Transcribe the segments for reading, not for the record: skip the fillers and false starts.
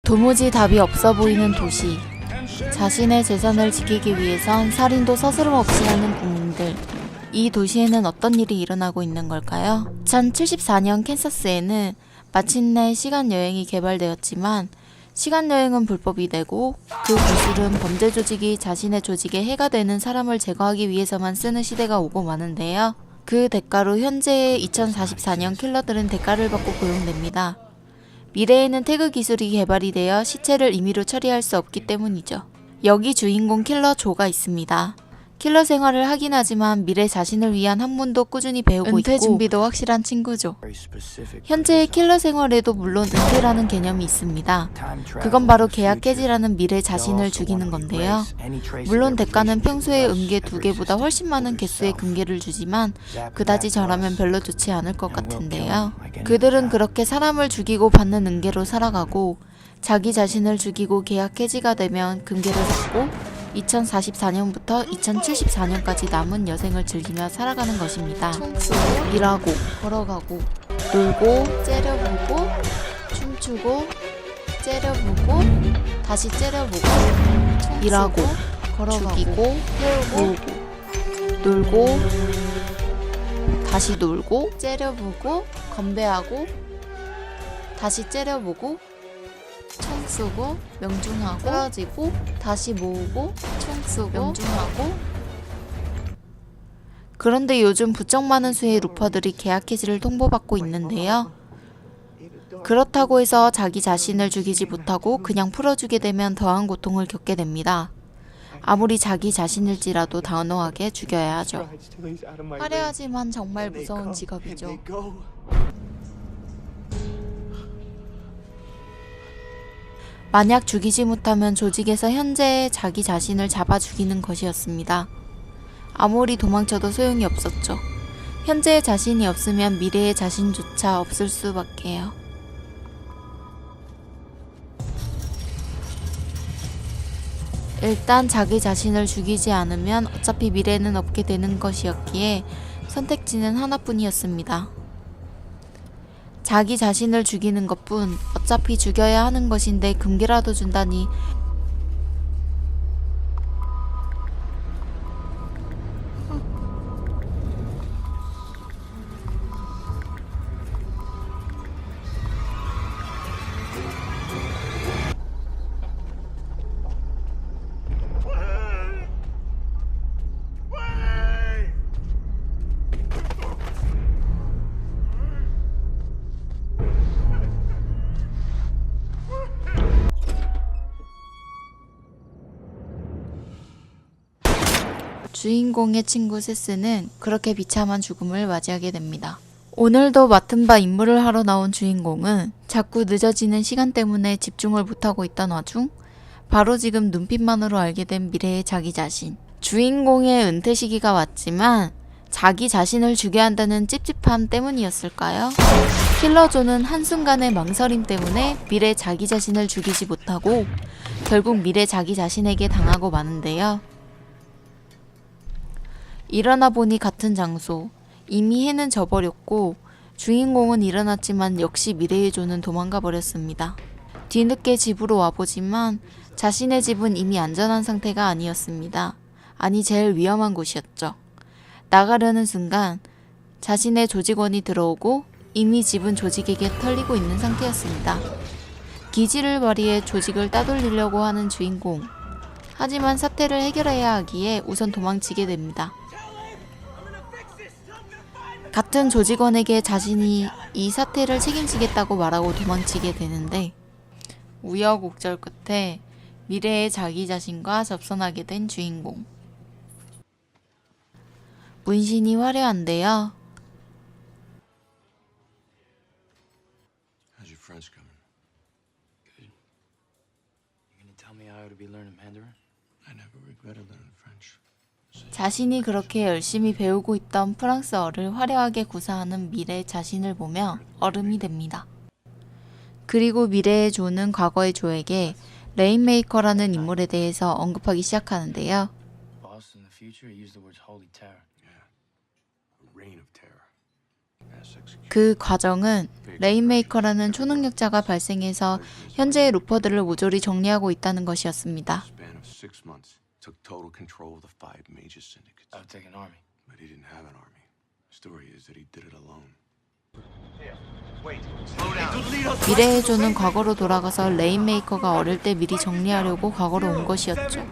도무지 답이 없어 보이는 도시. 자신의 재산을 지키기 위해선 살인도 서스럼 없이 하는 국민들. 이 도시에는 어떤 일이 일어나고 있는 걸까요? 2074년 캔사스에는 마침내 시간여행이 개발되었지만 시간여행은 불법이 되고 그 기술은 범죄 조직이 자신의 조직에 해가 되는 사람을 제거하기 위해서만 쓰는 시대가 오고 마는데요. 그 대가로 현재의 2044년 킬러들은 대가를 받고 고용됩니다. 미래에는 태그 기술이 개발이 되어 시체를 임의로 처리할 수 없기 때문이죠. 여기 주인공 킬러 조가 있습니다. 킬러 생활을 하긴 하지만 미래 자신을 위한 학문도 꾸준히 배우고 있고 은퇴 준비도 확실한 친구죠. 현재의 킬러 생활에도 물론 은퇴라는 개념이 있습니다. 그건 바로 계약 해지라는 미래 자신을 죽이는 건데요. 물론 대가는 평소의 은계 2개보다 훨씬 많은 개수의 금괴를 주지만 그다지 저라면 별로 좋지 않을 것 같은데요. 그들은 그렇게 사람을 죽이고 받는 은계로 살아가고 자기 자신을 죽이고 계약 해지가 되면 금괴를 받고 2044년부터 2074년까지 남은 여생을 즐기며 살아가는 것입니다. 일하고, 걸어가고, 놀고, 째려보고, 춤추고, 째려보고, 다시 째려보고, 일하고, 걸어가고, 죽이고, 놀고, 놀고, 다시 놀고, 째려보고, 건배하고, 다시 째려보고, 총 쏘고 명중하고 쓰러지고 다시 모으고 총 쏘고 명중하고. 그런데 요즘 부쩍 많은 수의 루퍼들이 계약 해지를 통보받고 있는데요. 그렇다고 해서 자기 자신을 죽이지 못하고 그냥 풀어주게 되면 더한 고통을 겪게 됩니다. 아무리 자기 자신일지라도 단호하게 죽여야 하죠. 화려하지만 정말 무서운 직업이죠. 만약 죽이지 못하면 조직에서 현재의 자기 자신을 잡아 죽이는 것이었습니다. 아무리 도망쳐도 소용이 없었죠. 현재의 자신이 없으면 미래의 자신조차 없을 수밖에요. 일단 자기 자신을 죽이지 않으면 어차피 미래는 없게 되는 것이었기에 선택지는 하나뿐이었습니다. 자기 자신을 죽이는 것뿐. 어차피 죽여야 하는 것인데 금괴라도 준다니. 주인공의 친구 세스는 그렇게 비참한 죽음을 맞이하게 됩니다. 오늘도 맡은 바 임무를 하러 나온 주인공은 자꾸 늦어지는 시간 때문에 집중을 못하고 있던 와중 바로 지금 눈빛만으로 알게 된 미래의 자기 자신. 주인공의 은퇴 시기가 왔지만 자기 자신을 죽여야 한다는 찝찝함 때문이었을까요? 킬러 조는 한순간의 망설임 때문에 미래 자기 자신을 죽이지 못하고 결국 미래 자기 자신에게 당하고 마는데요. 일어나 보니 같은 장소. 이미 해는 져버렸고 주인공은 일어났지만 역시 미래의 조는 도망가 버렸습니다. 뒤늦게 집으로 와보지만 자신의 집은 이미 안전한 상태가 아니었습니다. 아니 제일 위험한 곳이었죠. 나가려는 순간 자신의 조직원이 들어오고 이미 집은 조직에게 털리고 있는 상태였습니다. 기지를 발휘해 조직을 따돌리려고 하는 주인공. 하지만 사태를 해결해야 하기에 우선 도망치게 됩니다. 같은 조직원에게 자신이 이 사태를 책임지겠다고 말하고 도망치게 되는데 우여곡절 끝에 미래의 자기 자신과 접선하게 된 주인공. 문신이 화려한데요. How's your French coming? Good. You gonna tell me I ought to be learning Mandarin? I never regretted learning French. 자신이 그렇게 열심히 배우고 있던 프랑스어를 화려하게 구사하는 미래의 자신을 보며 얼음이 됩니다. 그리고 미래의 조는 과거의 조에게 레인메이커라는 인물에 대해서 언급하기 시작하는데요. Boss in the future used the words holy terror. Yeah. A reign of terror. 그 과정은 레인메이커라는 초능력자가 발생해서 현재의 루퍼들을 모조리 정리하고 있다는 것이었습니다. Span of 6 months, took total control of the 5 major syndicates. I'll take an army. But he didn't have an army. The story is that he did it alone. 미래의 존은 과거로 돌아가서 레인메이커가 어릴 때 미리 정리하려고 과거로 온 것이었죠.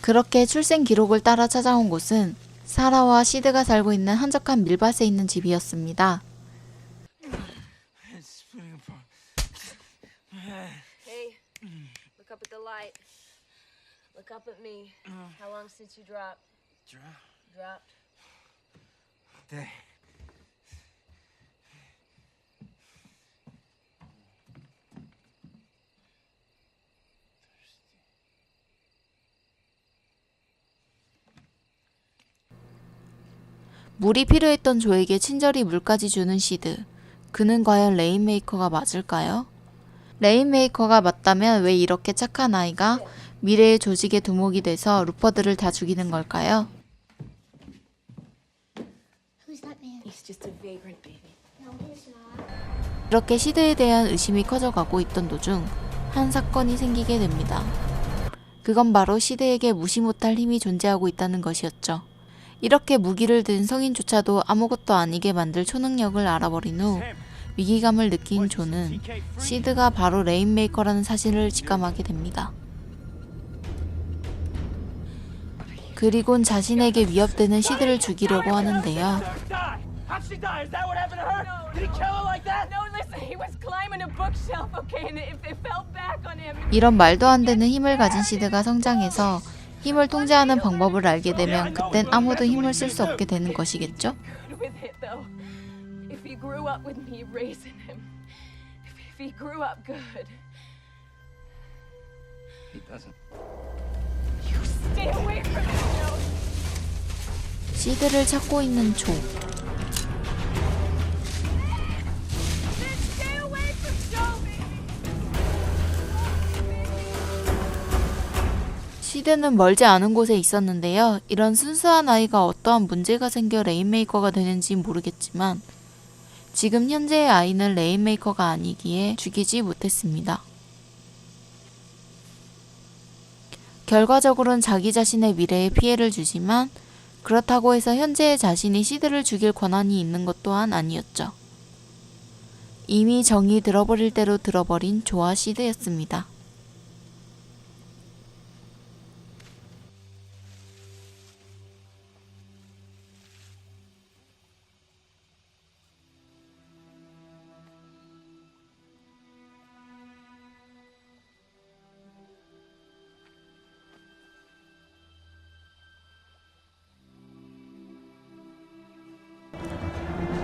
그렇게 출생 기록을 따라 찾아온 곳은 사라와 시드가 살고 있는 한적한 밀밭에 있는 집이었습니다. Hey, look up at the light. Look up at me. How long since you dropped? Dropped? 네. 물이 필요했던 조에게 친절히 물까지 주는 시드. 그는 과연 레인메이커가 맞을까요? 레인메이커가 맞다면 왜 이렇게 착한 아이가 미래의 조직의 두목이 돼서 루퍼들을 다 죽이는 걸까요? Who's that man? He's just a vagrant baby. No, he's not. 이렇게 시드에 대한 의심이 커져가고 있던 도중 한 사건이 생기게 됩니다. 그건 바로 시드에게 무시 못할 힘이 존재하고 있다는 것이었죠. 이렇게 무기를 든 성인조차도 아무것도 아니게 만들 초능력을 알아버린 후 위기감을 느낀 존은 시드가 바로 레인메이커라는 사실을 직감하게 됩니다. 그리곤 자신에게 위협되는 시드를 죽이려고 하는데요. No, listen, he was climbing a bookshelf, okay, and it fell back on him. 이런 말도 안 되는 힘을 가진 시드가 성장해서 힘을 통제하는 방법을 알게 되면 그땐 아무도 힘을 쓸 수 없게 되는 것이겠죠? Good with it, though. If he grew up with me raising him, if he grew up good, He doesn't. you stay away from him, Joe. 시드를 찾고 있는 조. Stay away from Joe, baby. 시드는 멀지 않은 곳에 있었는데요. 이런 순수한 아이가 어떠한 문제가 생겨 레인메이커가 되는지 모르겠지만 지금 현재의 아이는 레인메이커가 아니기에 죽이지 못했습니다. 결과적으로는 자기 자신의 미래에 피해를 주지만 그렇다고 해서 현재의 자신이 시드를 죽일 권한이 있는 것 또한 아니었죠. 이미 정이 들어버릴 대로 들어버린 조와 시드였습니다.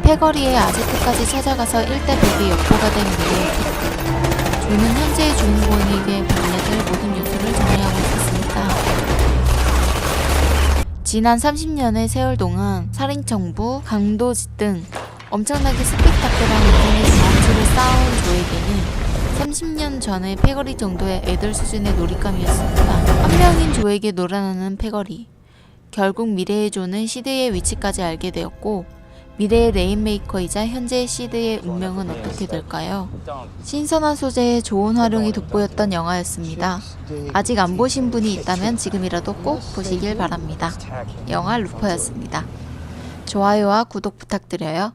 패거리의 아지트까지 찾아가서 1대 100의 역보가 된 미래의 조는 현재의 주인공에게 발매될 모든 요소를 정리하고 있었습니다. 지난 30년의 세월 동안 살인청부, 강도짓 등 엄청나게 스펙타클한 인생의 경험치를 쌓아온 조에게는 30년 전의 패거리 정도의 애들 수준의 놀잇감이었습니다. 한 명인 조에게 놀아나는 패거리. 결국 미래의 조는 시드의 위치까지 알게 되었고 미래의 레인메이커이자 현재의 시드의 운명은 어떻게 될까요? 신선한 소재의 좋은 활용이 돋보였던 영화였습니다. 아직 안 보신 분이 있다면 지금이라도 꼭 보시길 바랍니다. 영화 루퍼였습니다. 좋아요와 구독 부탁드려요.